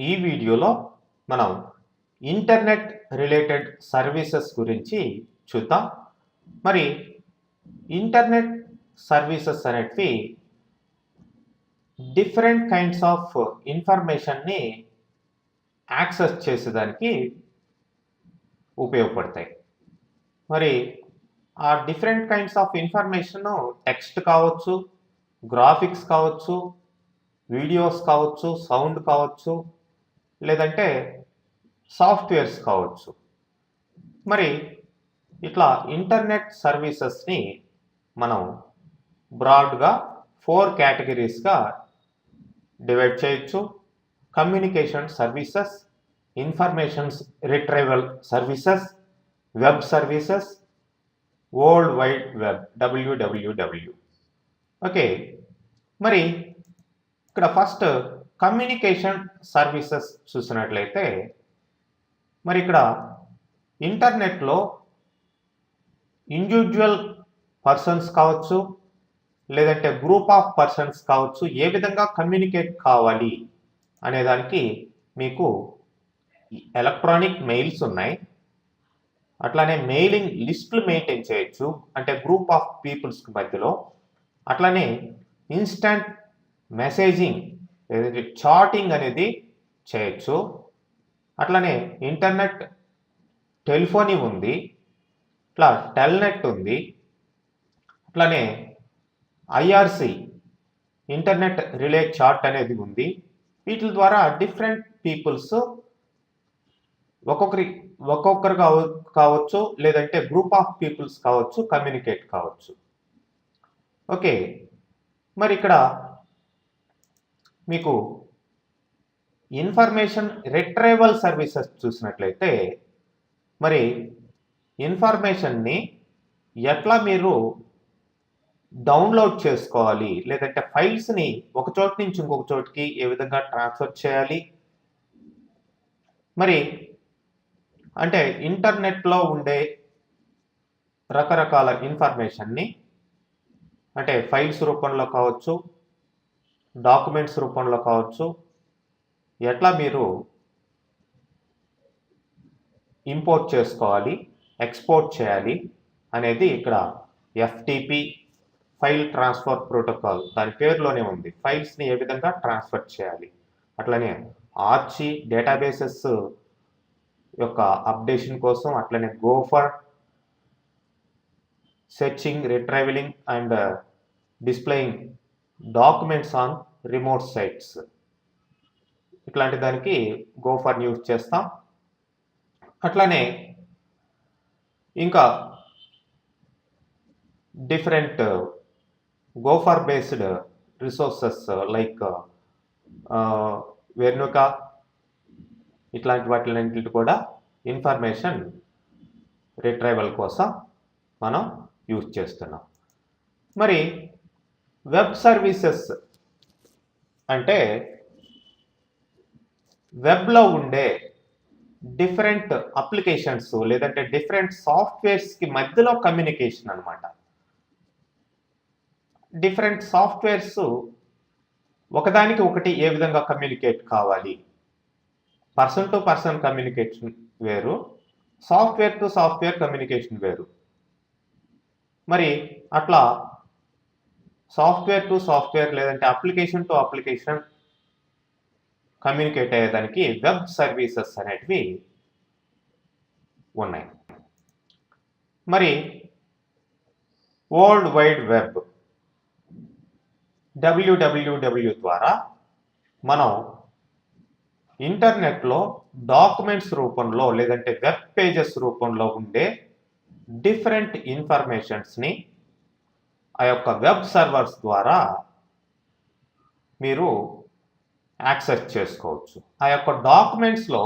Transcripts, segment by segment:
ఈ వీడియోలో మనం ఇంటర్నెట్ రిలేటెడ్ సర్వీసెస్ గురించి చూద్దాం. మరి ఇంటర్నెట్ సర్వీసెస్ అనేటివి డిఫరెంట్ కైండ్స్ ఆఫ్ ఇన్ఫర్మేషన్ని యాక్సెస్ చేసేదానికి ఉపయోగపడతాయి. మరి ఆ different kinds of information text కావచ్చు, గ్రాఫిక్స్ కావచ్చు, వీడియోస్ కావచ్చు, సౌండ్ కావచ్చు, లేదంటే సాఫ్ట్వేర్స్ కావచ్చు. మరి ఇట్లా ఇంటర్నెట్ సర్వీసెస్ని మనం బ్రాడ్గా 4 కేటగిరీస్గా డివైడ్ చేయొచ్చు. Communication services, information retrieval services, web services, world wide web WWW. Okay, మరి ఇక్కడ ఫస్ట్ కమ్యూనికేషన్ సర్వీసెస్ చూసినట్లయితే మరి ఇక్కడ ఇంటర్నెట్లో ఇండివిజువల్ పర్సన్స్ కావచ్చు, లేదంటే గ్రూప్ ఆఫ్ పర్సన్స్ కావచ్చు, ఏ విధంగా కమ్యూనికేట్ కావాలి అనేదానికి మీకు ఎలక్ట్రానిక్ మెయిల్స్ ఉన్నాయి. అట్లానే మెయిలింగ్ లిస్టులు మెయింటైన్ చేయొచ్చు, అంటే గ్రూప్ ఆఫ్ పీపుల్స్కి మధ్యలో. అట్లానే ఇన్స్టంట్ మెసేజింగ్ ఏదైతే చాటింగ్ అనేది చేయొచ్చు. అట్లానే ఇంటర్నెట్ టెలిఫోనీ ఉంది, ఇట్లా టెల్నెట్ ఉంది, అట్లానే IRC ఇంటర్నెట్ రిలే చాట్ అనేది ఉంది. వీటి ద్వారా డిఫరెంట్ పీపుల్స్ ఒక్కొక్కరు కావచ్చు, లేదంటే గ్రూప్ ఆఫ్ పీపుల్స్ కావచ్చు, కమ్యూనికేట్ కావచ్చు. ఓకే, మరి ఇక్కడ మీకు ఇన్ఫర్మేషన్ రిట్రైవల్ సర్వీసెస్ చూసినట్లయితే మరి ఇన్ఫర్మేషన్ని ఎట్లా మీరు డౌన్లోడ్ చేసుకోవాలి, లేదంటే ఫైల్స్ని ఒక చోటు నుంచి ఇంకొక చోటుకి ఏ విధంగా ట్రాన్స్ఫర్ చేయాలి, మరి అంటే ఇంటర్నెట్లో ఉండే రకరకాల ఇన్ఫర్మేషన్ని అంటే ఫైల్స్ రూపంలో కావచ్చు, డాక్యుమెంట్స్ రూపంలో కావచ్చు, ఎట్లా మీరు ఇంపోర్ట్ చేసుకోవాలి, ఎక్స్పోర్ట్ చేయాలి అనేది ఇక్కడ FTP ఫైల్ ట్రాన్స్ఫర్ ప్రోటోకాల్ దాని పేరులోనే ఉంది. ఫైల్స్ని ఏ విధంగా ట్రాన్స్ఫర్ చేయాలి. అట్లనే ఆర్చి డేటాబేసెస్ యొక్క అప్డేషన్ కోసం, అట్లనే gopher searching, retrieving and displaying documents on remote sites, ఇట్లాంటి దానికి గోఫర్ యూజ్ చేస్తాం. అట్లానే ఇంకా different gopher based resources like Veronica, ఇట్లాంటి వాటిలన్నింటి కూడా ఇన్ఫర్మేషన్ రిట్రైవల్ కోసం మనం యూజ్ చేస్తున్నాం. మరి వెబ్ సర్వీసెస్ అంటే వెబ్లో ఉండే డిఫరెంట్ అప్లికేషన్స్ లేదంటే డిఫరెంట్ సాఫ్ట్వేర్స్కి మధ్యలో కమ్యూనికేషన్ అనమాట. డిఫరెంట్ సాఫ్ట్వేర్స్ ఒకదానికి ఒకటి ఏ విధంగా కమ్యూనికేట్ కావాలి, పర్సన్ టు పర్సన్ కమ్యూనికేషన్ వేరు, సాఫ్ట్వేర్ టు సాఫ్ట్వేర్ కమ్యూనికేషన్ వేరు. మరి అట్లా సాఫ్ట్వేర్ టు సాఫ్ట్వేర్ లేదంటే అప్లికేషన్ టు అప్లికేషన్ కమ్యూనికేట్ అయ్యేదానికి వెబ్ సర్వీసెస్ అనేటివి ఉన్నాయి. మరి వరల్డ్ వైడ్ వెబ్ WWW ద్వారా మనం ఇంటర్నెట్లో డాక్యుమెంట్స్ రూపంలో లేదంటే వెబ్ పేజెస్ రూపంలో ఉండే డిఫరెంట్ ఇన్ఫర్మేషన్స్ని ఆ యొక్క వెబ్ సర్వర్స్ ద్వారా మీరు యాక్సెస్ చేసుకోవచ్చు. ఆ యొక్క డాక్యుమెంట్స్లో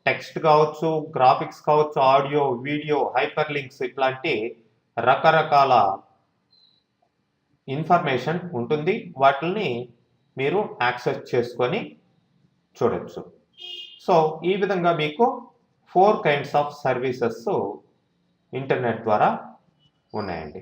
టెక్స్ట్ కావచ్చు, గ్రాఫిక్స్ కావచ్చు, ఆడియో, వీడియో, హైపర్ లింక్స్, ఇట్లాంటి రకరకాల ఇన్ఫర్మేషన్ ఉంటుంది. వాటిని మీరు యాక్సెస్ చేసుకొని చూడొచ్చు. సో ఈ విధంగా మీకు 4 కైండ్స్ ఆఫ్ సర్వీసెస్ ఇంటర్నెట్ ద్వారా ఉన్నాయండి.